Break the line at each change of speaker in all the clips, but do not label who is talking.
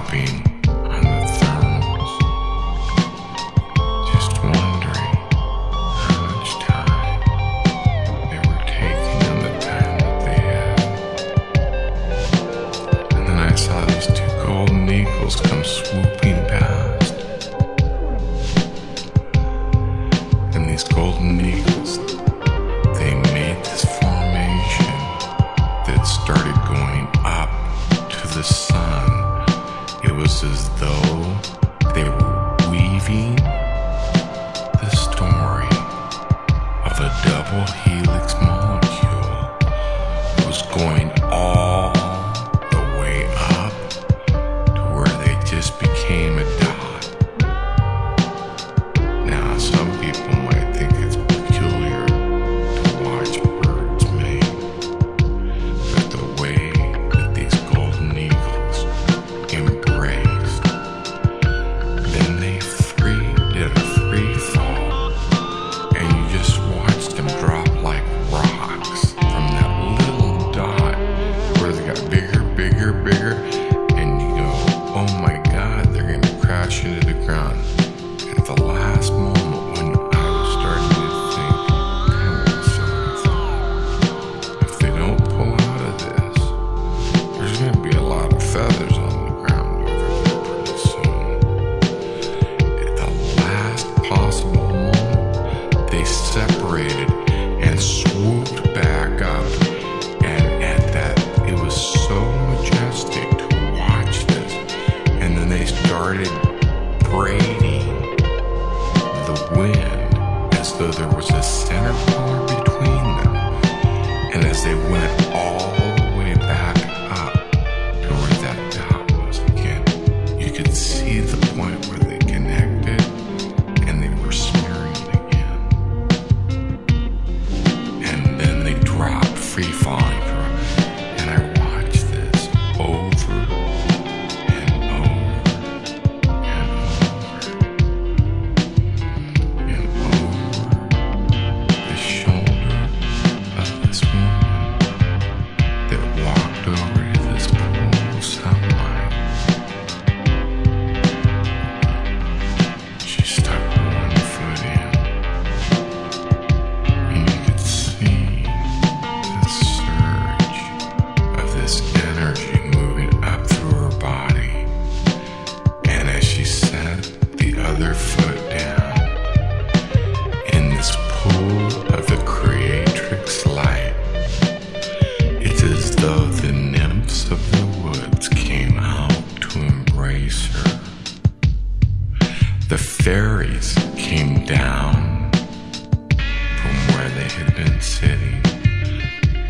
dropping on the thermals, just wondering how much time they were taking on the time that they had. And then I saw these two golden eagles come swooping past. And these golden eagles, they made this formation that started going up to the sun. It was as though they were weaving the story of a double helix molecule. It was going all the way up to where they just became a dot. Now, some people might think it's peculiar to watch birds mate, but the way that these golden eagles embraced, then they did a free fall, and you just watched them drop like rocks from that little dot where they got bigger, bigger, bigger, and you go, oh my God, they're going to crash into the ground. At the last moment when I was starting to think, if they don't pull out of this, there's going to be a lot of feathers on the ground over there pretty soon. At the last possible moment, they separated and swooped back up. And at that, it was so majestic to watch this. And then they started braiding the wind as though there was a center pillar between them. And as they went all the way back up to where that dot was again, you could see the point where they connected and they were smearing again. And then they dropped free falling. And I watched this over and over and over the shoulder of this woman that walked over to this pool of sunlight. She stuck one foot in, and you could see the surge of this energy moving up through her body. And as she set the other foot down in this pool of the creatrix light, it's as though the nymphs of the woods came out to embrace her. The fairies came down from where they had been sitting,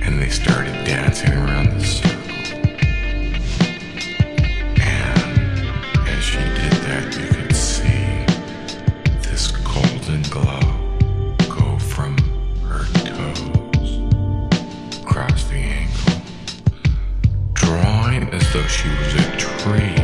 and they started dancing around the circle. And as she did that, you could see this golden glow go from her toes across the ankle, drawing as though she was a tree